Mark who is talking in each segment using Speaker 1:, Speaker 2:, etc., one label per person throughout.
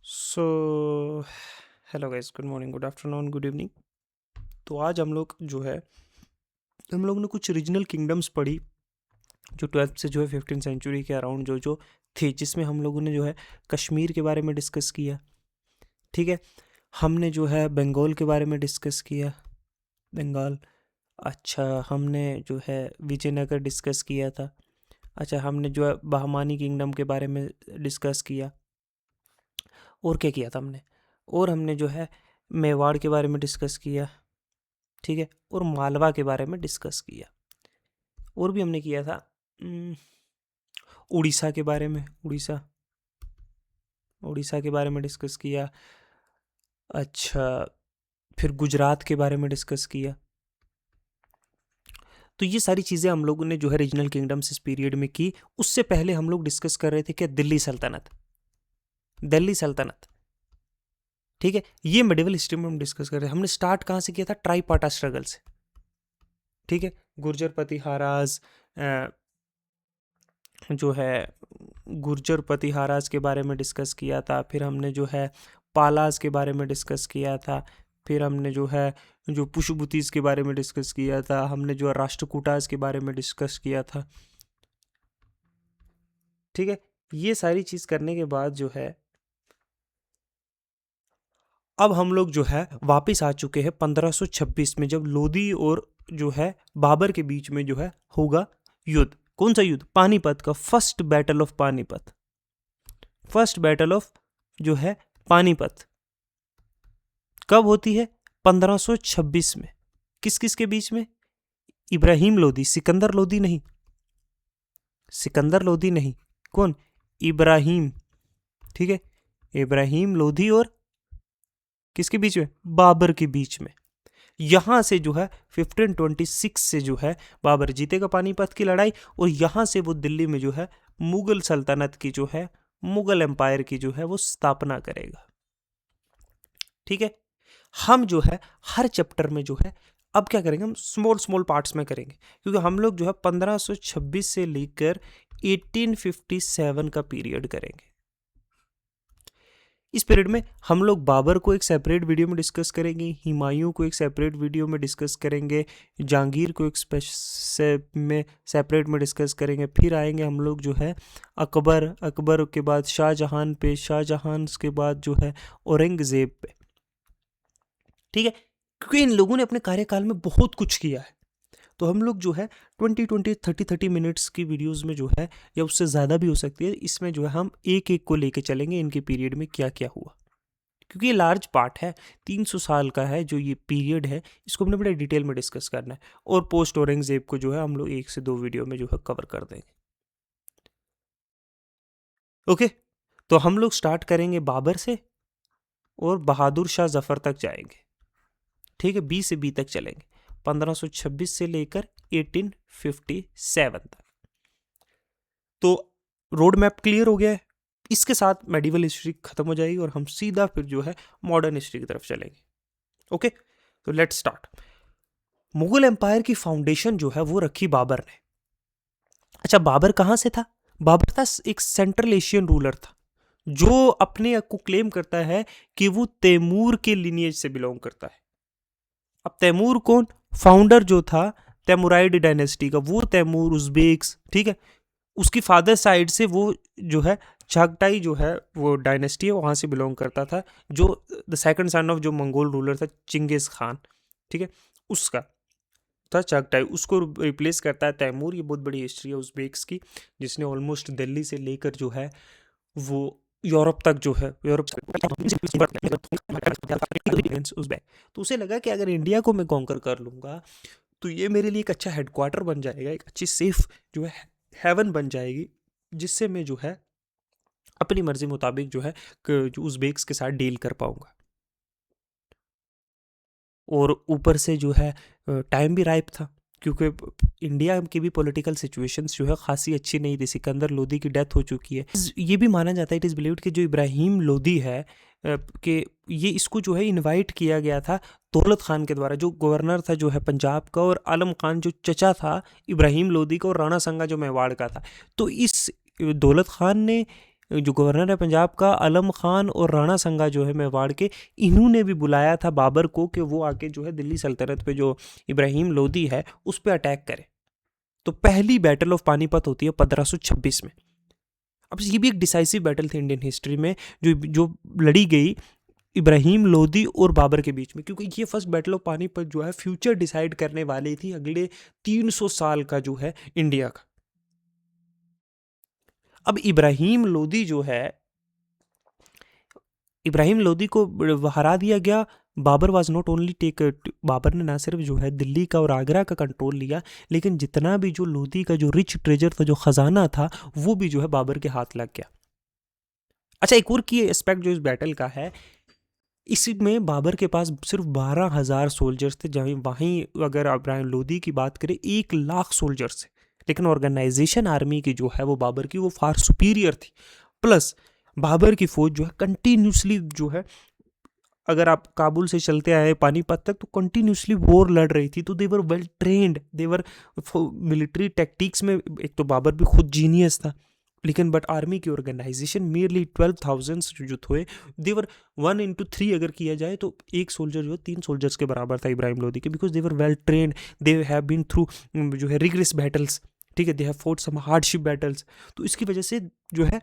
Speaker 1: So hello guys, good morning, good afternoon, good evening. तो आज हम लोग ने कुछ रीजनल किंगडम्स पढ़ी जो 12th से 15 सेंचुरी के अराउंड जो जो थे, जिसमें हम लोगों ने कश्मीर के बारे में डिस्कस किया। ठीक है, हमने बंगाल के बारे में डिस्कस किया, बंगाल। अच्छा, हमने विजयनगर डिस्कस किया था। अच्छा, हमने बहमानी किंगडम के बारे में डिस्कस किया। और क्या किया था हमने? और हमने मेवाड़ के बारे में डिस्कस किया। ठीक है, और मालवा के बारे में डिस्कस किया। और भी हमने किया था उड़ीसा के बारे में, उड़ीसा के बारे में डिस्कस किया। अच्छा, फिर गुजरात के बारे में डिस्कस किया। तो ये सारी चीज़ें हम लोगों ने रीजनल किंगडम्स इस पीरियड में की। उससे पहले हम लोग डिस्कस कर रहे थे क्या? दिल्ली सल्तनत। ठीक है, ये मेडिवल हिस्ट्री में हम डिस्कस कर रहे हैं। हमने स्टार्ट कहाँ से किया था? ट्राईपाटा स्ट्रगल से। ठीक है, गुर्जर प्रतिहाराज गुर्जर प्रतिहाराज के बारे में डिस्कस किया था। फिर हमने पालाज के बारे में डिस्कस किया था। फिर हमने पुष्पबुतीज के बारे में डिस्कस किया था। हमने राष्ट्रकूटाज के बारे में डिस्कस किया था। ठीक है, ये सारी चीज़ करने के बाद अब हम लोग वापस आ चुके हैं 1526 में, जब लोदी और बाबर के बीच में होगा युद्ध। कौन सा युद्ध? पानीपत का, first battle of Panipat. Panipat कब होती है? 1526 में। किस किस के बीच में? इब्राहिम लोदी, सिकंदर लोदी नहीं। कौन? इब्राहिम। ठीक है, इब्राहिम लोदी और किसके बीच में? बाबर के बीच में। यहां से 1526 से बाबर जीतेगा पानीपत की लड़ाई, और यहां से वो दिल्ली में मुगल सल्तनत की मुगल एम्पायर की वो स्थापना करेगा। ठीक है, हम हर चैप्टर में अब क्या करेंगे? हम स्मॉल पार्ट्स में करेंगे, क्योंकि हम लोग 1526 से लेकर 1857 का पीरियड करेंगे। इस पीरियड में हम लोग बाबर को एक सेपरेट वीडियो में डिस्कस करेंगे, हुमायूं को एक सेपरेट वीडियो में डिस्कस करेंगे, जहांगीर को एक सेपरेट में डिस्कस करेंगे। फिर आएंगे हम लोग अकबर के बाद शाहजहां पे, शाहजहां के बाद औरंगजेब पे। ठीक है, क्योंकि इन लोगों ने अपने कार्यकाल में बहुत कुछ किया है। तो हम लोग 20 मिनट्स की वीडियोस में या उससे ज़्यादा भी हो सकती है, इसमें हम एक एक को लेके चलेंगे, इनके पीरियड में क्या क्या हुआ। क्योंकि ये लार्ज पार्ट है, 300 साल का है जो ये पीरियड है, इसको हमने बड़े डिटेल में डिस्कस करना है। और पोस्ट औरंगजेब को हम लोग 1 से 2 वीडियो में कवर कर देंगे। ओके, तो हम लोग स्टार्ट करेंगे बाबर से और बहादुर शाह जफर तक जाएंगे। ठीक है, बी से बी तक चलेंगे, 1526 से लेकर 1857 तक। तो रोड मैप क्लियर हो गया है। इसके साथ मेडिवल हिस्ट्री खत्म हो जाएगी और हम सीधा फिर मॉडर्न हिस्ट्री की तरफ चलेंगे। ओके, तो लेट्स स्टार्ट। मुगल एम्पायर की फाउंडेशन वो रखी बाबर ने। अच्छा, बाबर कहां से था? बाबर था एक सेंट्रल एशियन रूलर था, जो अपने आप को क्लेम करता है कि वो तैमूर के लिनिएज से बिलोंग करता है। अब तैमूर कौन? फाउंडर जो था तैमूराइड डायनेस्टी का, वो तैमूर उज़्बेक्स। ठीक है, उसकी फादर साइड से वो चागटाई वो डायनेस्टी है, वहां से बिलोंग करता था, जो द सेकंड सन ऑफ जो मंगोल रूलर था चिंगेज खान। ठीक है, उसका था चागटाई, उसको रिप्लेस करता है तैमूर। ये बहुत बड़ी हिस्ट्री है उज़्बेक्स की, जिसने ऑलमोस्ट दिल्ली से लेकर वो यूरोप तक यूरोप उज़्बेक। तो उसे लगा कि अगर इंडिया को मैं कॉन्कर कर लूंगा तो ये मेरे लिए एक अच्छा हेडक्वार्टर बन जाएगा, एक अच्छी सेफ हेवन बन जाएगी, जिससे मैं अपनी मर्जी मुताबिक उज़्बेक्स के साथ डील कर पाऊंगा। और ऊपर से टाइम भी राइप था, क्योंकि इंडिया की भी पॉलिटिकल सिचुएशंस खासी अच्छी नहीं थी। सिकंदर लोदी की डेथ हो चुकी है। ये भी माना जाता है, इट इज़ बिलीव्ड कि जो इब्राहिम लोदी है कि ये इसको इनवाइट किया गया था दौलत खान के द्वारा, जो गवर्नर था पंजाब का, और आलम खान जो चचा था इब्राहिम लोदी का, और राणा संगा जो मेवाड़ का था। तो इस दौलत खान ने जो गवर्नर है पंजाब का, आलम खान और राणा संगा जो है मेवाड़ के, इन्होंने भी बुलाया था बाबर को कि वो आके जो है दिल्ली सल्तनत पे जो इब्राहिम लोदी है उस पर अटैक करे। तो पहली बैटल ऑफ पानीपत होती है 1526 में। अब ये भी एक डिसाइसिव बैटल थी इंडियन हिस्ट्री में, जो जो लड़ी गई इब्राहिम लोदी और बाबर के बीच में, क्योंकि ये फर्स्ट बैटल ऑफ पानीपत जो है फ्यूचर डिसाइड करने वाली थी अगले 300 साल का जो है इंडिया का। अब इब्राहिम लोदी जो है, इब्राहिम लोदी को हरा दिया गया। Babur was not only take, Babur ने ना सिर्फ जो है दिल्ली का और आगरा का कंट्रोल लिया, लेकिन जितना भी जो लोदी का जो रिच ट्रेजर था, जो खजाना था, वो भी जो है बाबर के हाथ लग गया। अच्छा, एक और की एस्पेक्ट जो इस बैटल का है, इसमें बाबर के पास सिर्फ 12,000 सोल्जर्स थे, जहाँ वहीं अगर इब्राहिम लोदी की बात करें 1,00,000 सोल्जर्स थे। लेकिन ऑर्गेनाइजेशन आर्मी की जो है वो बाबर की वो फार सुपीरियर थी। प्लस बाबर की फौज जो है कंटिन्यूसली जो है, अगर आप काबुल से चलते आए पानीपत तक तो कंटिन्यूसली वॉर लड़ रही थी, तो they were well trained, they were military tactics में एक तो बाबर भी खुद जीनियस था, लेकिन बट आर्मी की ऑर्गेनाइजेशन मियरली 12,000 जो थे, देवर 1:3 अगर किया जाए तो एक सोल्जर जो 3 सोल्जर्स के बराबर था इब्राहिम लोदी के, because they were well trained, they have been through जो है रिगरस बैटल्स, ठीक है, they have fought some hardship battles. तो इसकी वजह से जो है,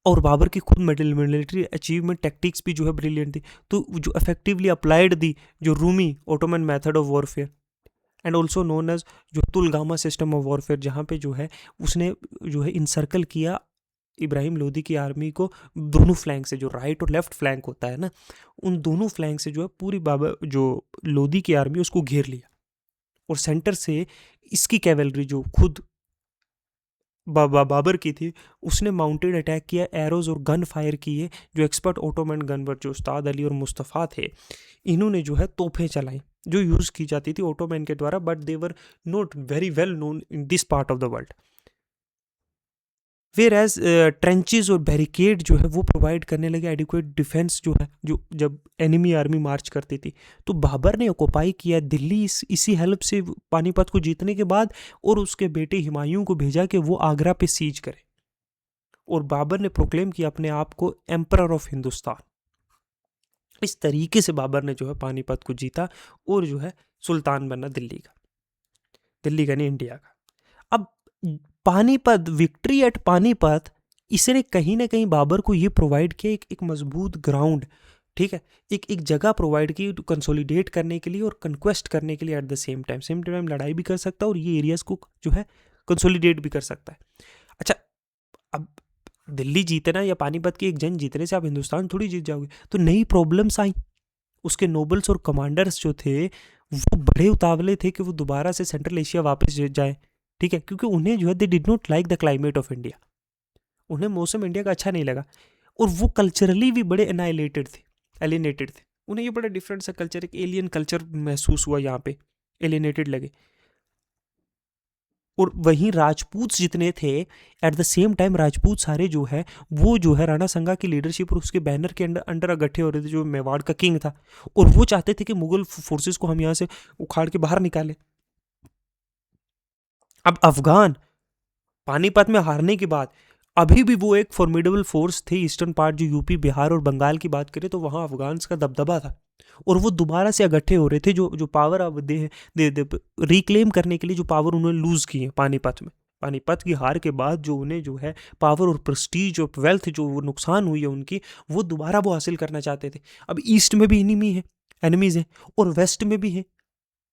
Speaker 1: और बाबर की खुद मिलिट्री अचीवमेंट टैक्टिक्स भी जो है ब्रिलियंट थी, तो जो इफेक्टिवली अप्लाइड दी जो Rumi Ottoman method of warfare and also known as जो तुलगामा सिस्टम ऑफ वॉरफेयर, जहाँ पे जो है उसने जो है इंसर्कल किया इब्राहिम लोदी की आर्मी को दोनों फ्लैंक से, जो राइट और लेफ्ट फ्लैंक होता है ना, उन दोनों फ्लैंक से जो है पूरी बाबर जो लोदी की आर्मी उसको घेर लिया, और सेंटर से इसकी कैवेलरी जो खुद बाबर की थी, उसने माउंटेड अटैक किया, एरोज और गन फायर किए। जो एक्सपर्ट ओटोमन गनवर जो उस्ताद अली और मुस्तफ़ा थे, इन्होंने जो है तोपें चलाई जो यूज़ की जाती थी ओटोमन के द्वारा, but they were not very well known in this part of the world. Whereas trenches और बैरिकेड जो है वो प्रोवाइड करने लगे एडिक्वेट डिफेंस जो है, जो जब एनिमी आर्मी मार्च करती थी। तो बाबर ने ऑक्युपाई किया दिल्ली इसी हेल्प से पानीपत को जीतने के बाद, और उसके बेटे हुमायूं को भेजा कि वो आगरा पे सीज करे, और बाबर ने प्रोक्लेम किया अपने आप को एम्परर ऑफ हिंदुस्तान। इस तरीके से बाबर ने जो है पानीपत को जीता और जो है सुल्तान बना दिल्ली का, दिल्ली का नहीं इंडिया का। अब पानीपत, विक्ट्री एट पानीपत, इसने कहीं ना कहीं बाबर को ये प्रोवाइड किया एक मजबूत ग्राउंड, ठीक है, एक जगह प्रोवाइड की कंसोलिडेट करने के लिए और कंक्वेस्ट करने के लिए। एट द सेम टाइम लड़ाई भी कर सकता है और ये एरियाज को जो है कंसोलिडेट भी कर सकता है। अच्छा, अब दिल्ली जीतना या पानीपत की एक जंग जीतने से आप हिंदुस्तान थोड़ी जीत जाओगे, तो नई प्रॉब्लम्स आई। उसके नोबल्स और कमांडर्स जो थे वो बड़े उतावले थे कि वो दोबारा से सेंट्रल एशिया वापस जाए, ठीक है, क्योंकि उन्हें जो है they did not like the climate of India, उन्हें मौसम इंडिया का अच्छा नहीं लगा, और वो कल्चरली भी बड़े एलिनेटेड थे। उन्हें ये बड़ा डिफरेंट सा कल्चर, एक एलियन कल्चर महसूस हुआ यहाँ पे, एलिनेटेड लगे। और वहीं राजपूत जितने थे, at the same time Rajput सारे जो है वो जो है राणा संगा की लीडरशिप और उसके बैनर के अंडर इकट्ठे हो रहे थे, जो मेवाड़ का किंग था, और वो चाहते थे कि मुगल फोर्सेस को हम यहाँ से उखाड़ के बाहर निकालें। अब अफगान पानीपत में हारने के बाद अभी भी वो एक फॉर्मिडेबल फोर्स थे। ईस्टर्न पार्ट जो यूपी, बिहार और बंगाल की बात करें तो वहाँ अफगान्स का दबदबा था, और वो दोबारा से इकट्ठे हो रहे थे, जो पावर अब दे रिक्लेम करने के लिए जो पावर उन्होंने लूज़ की है पानीपत में। पानीपत की हार के बाद जो उन्हें जो है पावर और प्रेस्टीज और वेल्थ जो वो नुकसान हुई है उनकी, वो दोबारा वो हासिल करना चाहते थे। अब ईस्ट में भी एनिमीज हैं, और वेस्ट में भी है,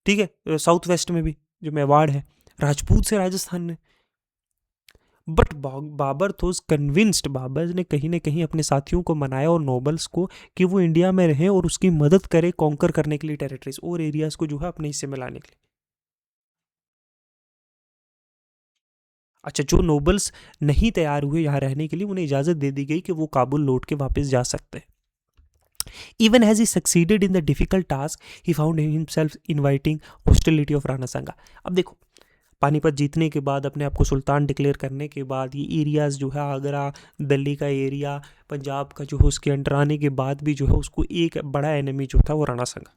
Speaker 1: ठीक है, साउथ वेस्ट में भी जो मेवाड़ है, राजपूत से राजस्थान में। बट बाबर थोस कन्विंस्ड, बाबर ने कहीं ना कहीं अपने साथियों को मनाया और नोबल्स को कि वो इंडिया में रहें और उसकी मदद करें कॉन्कर करने के लिए टेरिटरीज और एरियाज को जो है अपने हिस्से में लाने के लिए। अच्छा, जो नोबल्स नहीं तैयार हुए यहाँ रहने के लिए, उन्हें इजाज़त दे दी गई कि वो काबुल लौट के वापस जा सकते हैं। Even as he succeeded in the difficult task, he found himself inviting hostility of Rana संगा। अब देखो, पानीपत जीतने के बाद, अपने आप को सुल्तान डिक्लेयर करने के बाद, ये एरियाज़ जो है आगरा, दिल्ली का एरिया, पंजाब का जो है उसके अंडर आने के बाद भी जो है उसको एक बड़ा एनिमी जो था वो राणा संगा।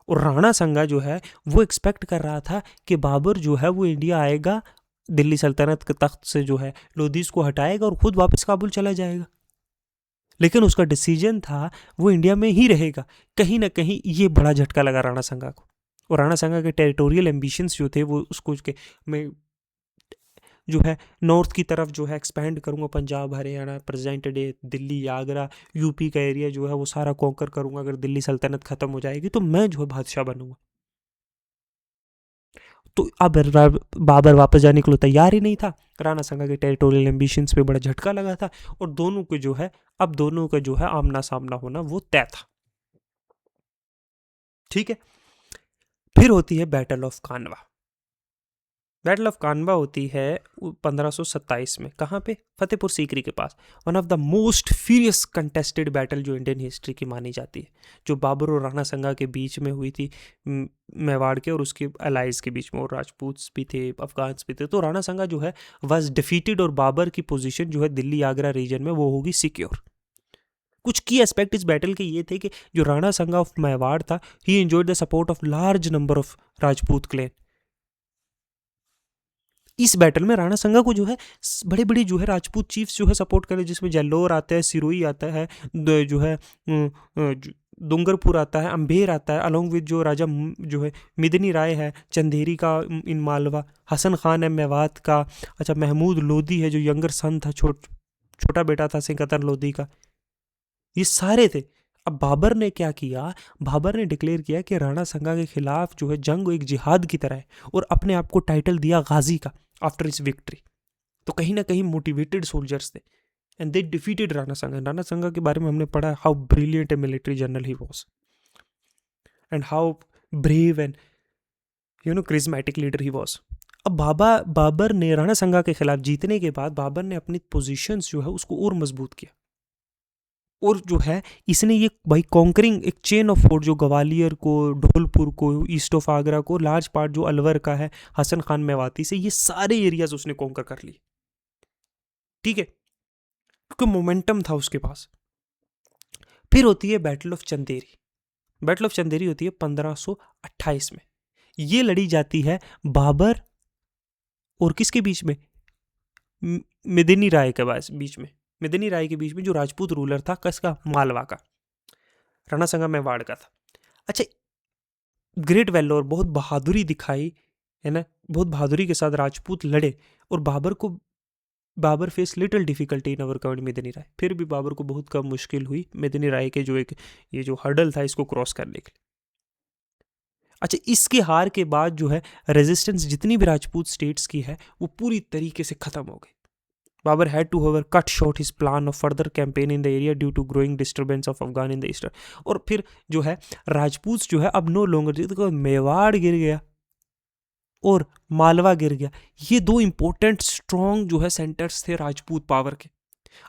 Speaker 1: और राणा संगा जो है वो एक्सपेक्ट कर रहा था कि बाबर जो है वो इंडिया आएगा दिल्ली सल्तनत के तख्त से जो है लोधी को हटाएगा और खुद वापस काबुल चला जाएगा। लेकिन उसका डिसीजन था वो इंडिया में ही रहेगा। कहीं ना कहीं ये बड़ा झटका लगा राणा संगा को, और राणा संगा के टेरिटोरियल एम्बिशंस जो थे वो उसको के मैं जो है नॉर्थ की तरफ जो है एक्सपैंड करूंगा, Punjab, Haryana, present day Delhi, Agra, UP का एरिया जो है वो सारा कॉन्कर करूंगा। अगर दिल्ली सल्तनत खत्म हो जाएगी तो मैं जो है बादशाह बनूंगा। तो अब बाबर वापस जाने के लिए तैयार ही नहीं था। राणा संगा के टेरिटोरियल एम्बिशंस पे बड़ा झटका लगा था, और दोनों के जो है अब दोनों का जो है आमना सामना होना वो तय था। ठीक है, फिर होती है बैटल ऑफ कानवा। बैटल ऑफ कानवा होती है 1527 में। कहाँ पे? फतेहपुर सीकरी के पास। One of the most furious contested battle जो इंडियन हिस्ट्री की मानी जाती है, जो बाबर और राणा संगा के बीच में हुई थी, मेवाड़ के और उसके अलाइज के बीच में, और राजपूत्स भी थे, अफगान्स भी थे। तो राणा संगा जो है वाज डिफीटेड, और बाबर की पोजीशन जो है दिल्ली आगरा रीजन में वो होगी सिक्योर। कुछ की एस्पेक्ट इस बैटल के ये थे कि जो राणा संगा ऑफ मेवाड़ था, ही enjoyed the support of large number of Rajput clan. इस बैटल में राणा संगा को जो है बड़े बड़े जो है राजपूत चीफ्स जो है सपोर्ट करे, जिसमें जल्लोर आता है, सिरोही आता है, जो है डूंगरपुर आता है, अंबेर आता है, अलोंग विद जो राजा जो है मिदनी राय है चंदेरी का इन मालवा, हसन खान है मेवात का, अच्छा महमूद लोधी है जो यंगर सन था, छोटा बेटा था सिकंदर लोधी का, ये सारे थे। अब बाबर ने क्या किया? बाबर ने डिक्लेयर किया कि राणा संगा के खिलाफ जो है जंग एक जिहाद की तरह है, और अपने आप को टाइटल दिया गाजी का आफ्टर इस विक्ट्री। तो कहीं ना कहीं मोटिवेटेड सोल्जर्स थे, एंड दे डिफीटेड राणा संगा। राणा संगा के बारे में हमने पढ़ा how brilliant A military general he was, and how brave and charismatic leader he was. अब बाबर ने राणा संगा के खिलाफ जीतने के बाद बाबर ने अपनी पोजीशंस जो है उसको और मजबूत किया, और जो है इसने ये भाई कॉन्करिंग एक चेन ऑफ फोर्ट, जो ग्वालियर को, ढोलपुर को, ईस्ट ऑफ आगरा को, लार्ज पार्ट जो अलवर का है हसन खान मेवाती से, ये सारे एरियाज उसने कॉन्कर कर लिए। ठीक है, क्योंकि मोमेंटम था उसके पास। फिर होती है battle of Chanderi. Battle of Chanderi होती है 1528 में। ये लड़ी जाती है बाबर और किसके बीच में? मिदिनी राय के बीच में। मिदिनी राय के बीच में जो राजपूत रूलर था, किसका? मालवा का। राणा संगा मेवाड़ का था। अच्छा, ग्रेट वैलोर, बहुत बहादुरी दिखाई है ना, बहुत बहादुरी के साथ राजपूत लड़े, और Babur face little difficulty in overcoming Medini Rai. फिर भी बाबर को बहुत कम मुश्किल हुई मिदनी राय के जो एक ये जो हर्डल था इसको क्रॉस करने के लिए। अच्छा, इसके हार के बाद जो है रेजिस्टेंस जितनी भी राजपूत स्टेट्स की है वो पूरी तरीके से खत्म हो गई। Babar had to however cut short his plan of further campaign in the area due to growing disturbance of Afghan in the eastern। और फिर जो है राजपूत जो है अब नो लॉन्गर, देखो मेवाड़ गिर गया और मालवा गिर गया, ये दो इंपॉर्टेंट स्ट्रॉन्ग जो है सेंटर्स थे राजपूत पावर के।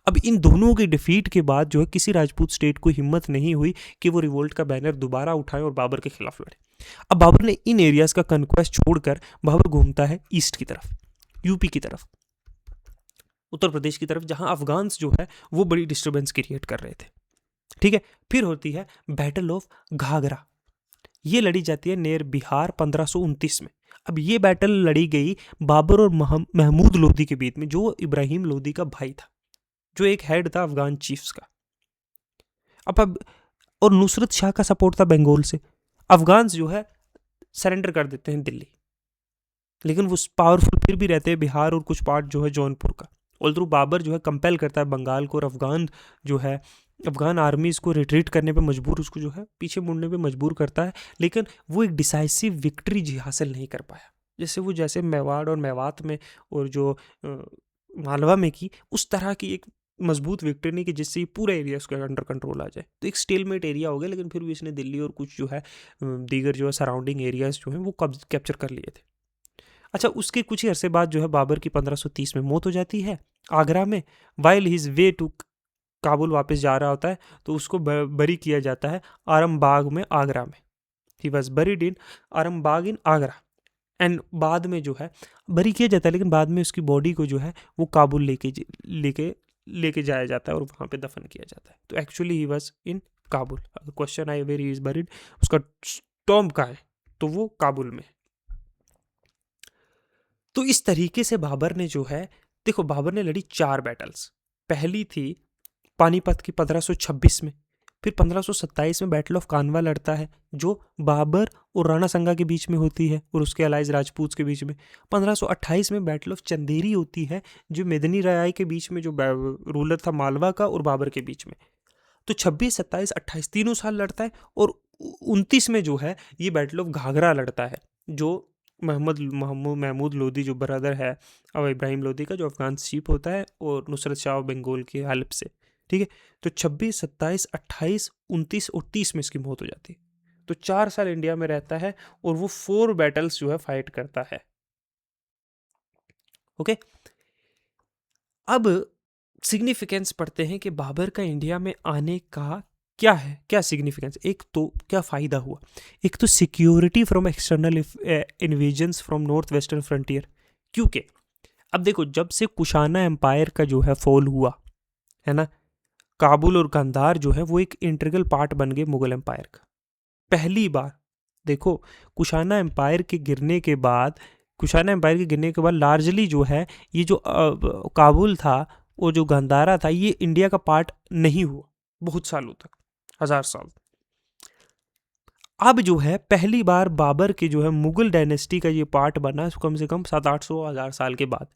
Speaker 1: अब इन दोनों के डिफीट के बाद जो है किसी राजपूत स्टेट को हिम्मत नहीं हुई कि वो रिवोल्ट का बैनर दोबारा उठाए और बाबर के खिलाफ लड़े। अब बाबर ने इन एरियाज का कन्क्वेस्ट छोड़कर बाबर घूमता है ईस्ट की तरफ, यूपी की तरफ, उत्तर प्रदेश की तरफ, जहां अफगान्स जो है वो बड़ी डिस्टर्बेंस क्रिएट कर रहे थे। ठीक है, फिर होती है बैटल ऑफ घाघरा। ये लड़ी जाती है नेर बिहार 1529 में। अब ये बैटल लड़ी गई बाबर और महमूद लोधी के बीच में, जो इब्राहिम लोधी का भाई था, जो एक हेड था अफगान चीफ्स का। अब और नुसरत शाह का सपोर्ट था बंगाल से। अफगान्स जो है सरेंडर कर देते हैं दिल्ली, लेकिन वो पावरफुल फिर भी रहते हैं बिहार और कुछ पार्ट जो है जौनपुर का। ऑल्दो बाबर जो है कंपेल करता है बंगाल को, और अफगान जो है अफगान आर्मी इसको रिट्रीट करने पे मजबूर, उसको जो है पीछे मुड़ने पे मजबूर करता है, लेकिन वो एक डिसाइसिव विक्ट्री जी हासिल नहीं कर पाया, जैसे मेवाड़ और मेवात में और जो मालवा में की, उस तरह की एक मजबूत विक्ट्री नहीं कि जिससे ये पूरा एरिया उसके अंडर कंट्रोल आ जाए। तो एक स्टेलमेट एरिया हो गया, लेकिन फिर भी इसने दिल्ली और कुछ जो है दीगर जो है सराउंडिंग एरियाज जो हैं वो कैप्चर कर लिए थे। अच्छा, उसके कुछ ही अरसे बाद जो है बाबर की 1530 में मौत हो जाती है आगरा में। While his way to Kabul वापस जा रहा होता है तो उसको बरी किया जाता है आरामबाग में, आगरा में। He was buried in Arambagh in Agra, and बाद में जो है बरी किया जाता है, लेकिन बाद में उसकी बॉडी को जो है वो काबुल लेके जाया जाता है और वहाँ पे दफन किया जाता है। तो actually he was in Kabul. Question I where he is buried, उसका टॉम्ब कहाँ है, तो वो काबुल में। तो इस तरीके से बाबर ने जो है, देखो बाबर ने लड़ी 4 बैटल्स। पहली थी पानीपत की 1526 में, फिर 1527 में बैटल ऑफ कानवा लड़ता है जो बाबर और राणा संगा के बीच में होती है और उसके अलाइज राजपूत के बीच में। 1528 में बैटल ऑफ चंदेरी होती है जो मेदिनी राय के बीच में, जो रूलर था मालवा का और बाबर के बीच में। तो 26, 27, 28 तीनों साल लड़ता है। और 29 में जो है ये बैटल ऑफ घाघरा लड़ता है जो महमूद लोदी जो ब्रदर है अब इब्राहिम लोदी का, जो अफगान चीफ होता है, और नुसरत शाह बंगाल की हेल्प से। ठीक है, तो 26, 27, 28, 29 और 30 में इसकी मौत हो जाती है। तो 4 साल इंडिया में रहता है और वो 4 बैटल्स जो है फाइट करता है। ओके, अब सिग्निफिकेंस पढ़ते हैं कि बाबर का इंडिया में आने का क्या है, क्या सिग्निफिकेंस। एक तो क्या फ़ायदा हुआ, एक तो security from external invasions from north western frontier. क्योंकि अब देखो, जब से कुशाना एम्पायर का जो है फॉल हुआ है ना, काबुल और गांधार जो है वो एक इंटीग्रल पार्ट बन गए मुगल एम्पायर का। पहली बार देखो, कुशाना एम्पायर के गिरने के बाद लार्जली जो है ये जो काबुल था और जो गांधारा था ये इंडिया का पार्ट नहीं हुआ बहुत सालों तक, 1000 साल। अब जो है पहली बार बाबर के जो है मुगल डायनेस्टी का ये पार्ट बना कम से कम 700-800 साल के बाद।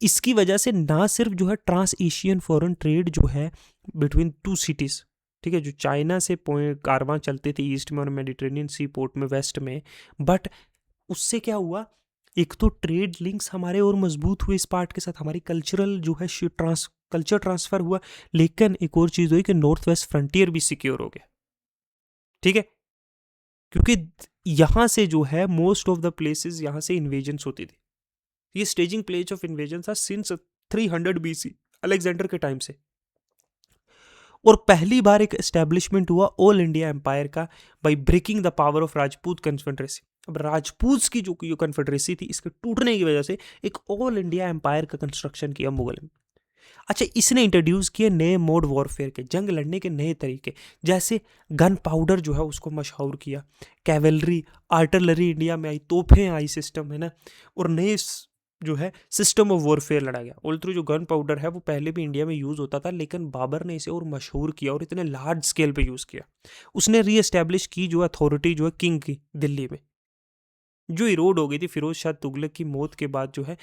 Speaker 1: इसकी वजह से ना सिर्फ जो है ट्रांस एशियन फॉरेन ट्रेड जो है बिटवीन 2 सिटीज़, ठीक है, जो चाइना से कारवां चलते थे ईस्ट में और मेडिटेरेनियन सी पोर्ट में वेस्ट में, बट उससे क्या हुआ, एक तो ट्रेड लिंक्स हमारे और मजबूत हुए इस पार्ट के साथ, हमारी कल्चरल जो है कल्चर ट्रांसफर हुआ, लेकिन एक और चीज़ हुई कि नॉर्थ वेस्ट फ्रंटियर भी सिक्योर हो गया। ठीक है, क्योंकि यहाँ से जो है मोस्ट ऑफ द प्लेसेस यहाँ से इन्वेजन्स होती थी। ये स्टेजिंग प्लेस ऑफ इन्वेजन था सिंस 300 बीसी अलेक्जेंडर के टाइम से। और पहली बार एक एस्टेब्लिशमेंट हुआ ऑल इंडिया एम्पायर का by breaking the power of Rajput confederacy. अब राजपूत की जो कन्फेडरेसी थी, इसके टूटने की वजह से एक ऑल इंडिया एम्पायर का कंस्ट्रक्शन किया मुगल ने। अच्छा, इसने इंट्रोड्यूस किए नए मोड वॉरफेयर के, जंग लड़ने के नए तरीके, जैसे गन पाउडर जो है उसको मशहूर किया, कैवेलरी आर्टिलरी इंडिया में आई, तोपें आई सिस्टम है ना, और नए जो है सिस्टम ऑफ वॉरफेयर लड़ा गया। ऑल थ्रू जो गन पाउडर है वो पहले भी इंडिया में यूज़ होता था, लेकिन बाबर ने इसे और मशहूर किया और इतने लार्ज स्केल पे यूज़ किया। उसने री एस्टेब्लिश की जो अथॉरिटी जो है किंग की दिल्ली में, जो इरोड हो गई थी फिरोज शाह तुगलक की मौत के बाद। जो है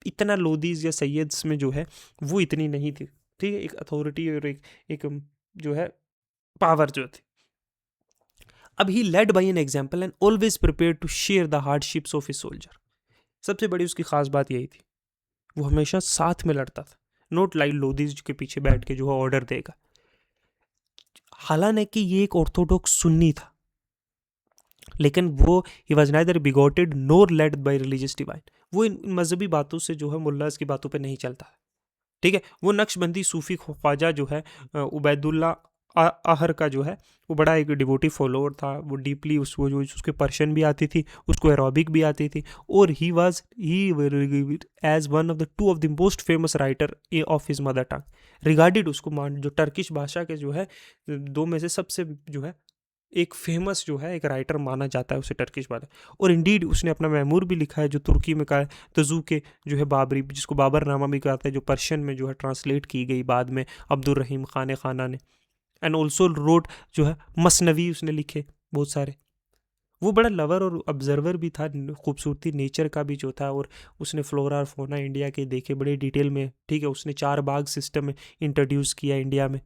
Speaker 1: इतना लोदीज या सैयद्स में जो है वो इतनी नहीं थी। ठीक है, एक अथॉरिटी और एक जो है पावर जो थी। अब he led by an example and always prepare to share the hardships of a soldier. सबसे बड़ी उसकी खास बात यही थी, वो हमेशा साथ में लड़ता था, नोट लाइक लोदीज के पीछे बैठ के जो है ऑर्डर देगा। हालांकि ये एक ऑर्थोडॉक्स सुन्नी था, लेकिन वो he was neither bigoted nor led by religious divine. वो इन मजहबी बातों से जो है मुल्लास की बातों पे नहीं चलता। ठीक है, वो नक्शबंदी सूफी ख्वाजा जो है उबैदुल्ला आहर का जो है वो बड़ा एक डिवोटी फॉलोअर था। वो डीपली उसको जो उसके पर्शियन भी आती थी, उसको अरबिक भी आती थी, और he as one of the 2 of the most famous writer of his mother tongue, regarded उसको मान जो टर्किश भाषा के जो है 2 में से सबसे जो है एक फेमस जो है एक राइटर माना जाता है उसे टर्किश वाला। और इंडीड उसने अपना मैमूर भी लिखा है जो तुर्की में का तजू के जो है बाबरी, जिसको बाबर नामा भी कहता है, जो पर्शियन में जो है ट्रांसलेट की गई बाद में अब्दुल रहीम खान खाना ने। एंड ऑल्सो रोड जो है मसनवी उसने लिखे बहुत सारे। वो बड़ा लवर और ऑब्जर्वर भी था, खूबसूरती नेचर का भी जो था, और उसने फ्लोरा और फोना इंडिया के देखे बड़े डिटेल में। ठीक है, उसने 4 बाग सिस्टम इंट्रोड्यूस किया इंडिया में,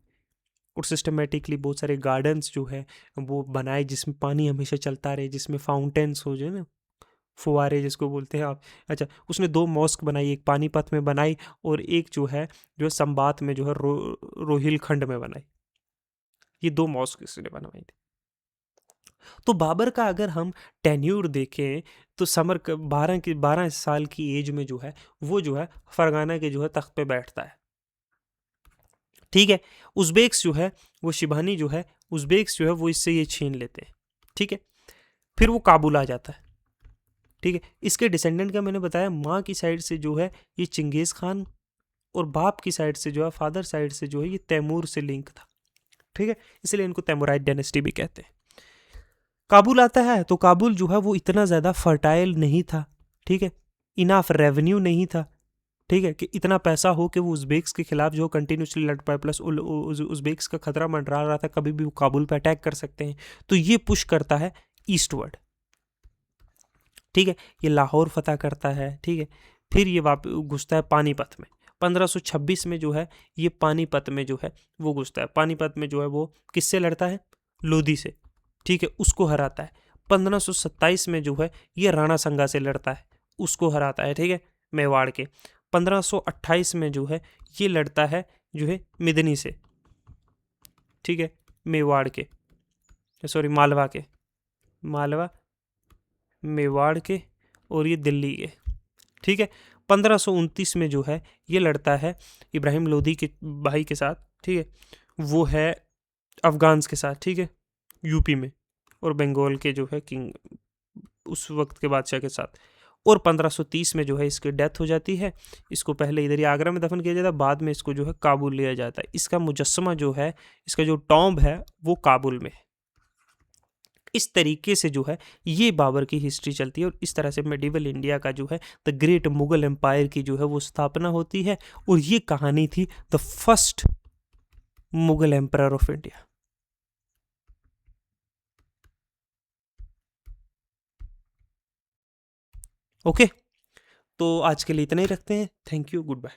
Speaker 1: और सिस्टमेटिकली बहुत सारे गार्डन्स जो है वो बनाए जिसमें पानी हमेशा चलता रहे, जिसमें फाउंटेन्स हो जो ना, फुवारे जिसको बोलते हैं आप। अच्छा, उसने 2 मॉस्क बनाई, एक पानीपत में बनाई और एक जो है संबात में जो है रोहिलखंड में बनाई। ये 2 मॉस्क इसने बनवाई थी। तो बाबर का अगर हम टेन्यूर देखें तो 12 साल की एज में जो है वो जो है फरगाना के जो है तख्त पे बैठता है। ठीक है, उज़्बेक्स जो है वो शिबानी जो है उज़्बेक्स जो है वो इससे ये छीन लेते हैं। ठीक है, फिर वो काबुल आ जाता है। ठीक है, इसके डिसेंडेंट का मैंने बताया, माँ की साइड से जो है ये चंगेज़ खान, और बाप की साइड से जो है फादर साइड से जो है ये तैमूर से लिंक था। ठीक है, इसलिए इनको तैमूराइड डायनेस्टी भी कहते हैं। काबुल आता है तो काबुल जो है वो इतना ज़्यादा फर्टाइल नहीं था। ठीक है, इनाफ रेवेन्यू नहीं था, ठीक है, कि इतना पैसा हो कि वो उज़्बेक्स के खिलाफ जो कंटिन्यूसली लड़ पाए, प्लस उज़्बेक्स का खतरा मंडरा रहा था, कभी भी वो काबुल पे अटैक कर सकते हैं, तो ये पुश करता है ईस्टवर्ड, ठीक है, ये लाहौर फतह करता है, ठीक है, फिर ये घुसता है पानीपत में। 1526 में जो है ये पानीपत में जो है वो घुसता है, पानीपत में जो है वो किससे लड़ता है, लोधी से, ठीक है, उसको हराता है। 1527 में जो है ये राणा संगा से लड़ता है, उसको हराता है, ठीक है, मेवाड़ के। 1528 में जो है ये लड़ता है जो है मिदनी से, ठीक है, मेवाड़ के, सॉरी मालवा के, मालवा मेवाड़ के और ये दिल्ली के, ठीक है। 1529 में जो है ये लड़ता है इब्राहिम लोधी के भाई के साथ, ठीक है, वो है अफगान्स के साथ, ठीक है, यूपी में, और बंगाल के जो है किंग उस वक्त के बादशाह के साथ। और 1530 में जो है इसकी डेथ हो जाती है, इसको पहले इधर ही आगरा में दफन किया जाता है, बाद में इसको जो है काबुल लिया जाता है। इसका मुजस्समा जो है, इसका जो टॉम्ब है वो काबुल में है। इस तरीके से जो है ये बाबर की हिस्ट्री चलती है, और इस तरह से मेडिवल इंडिया का जो है द ग्रेट मुगल एम्पायर की जो है वो स्थापना होती है। और ये कहानी थी the first Mughal empire of India. Okay, तो आज के लिए इतना ही रखते हैं। Thank you, good bye.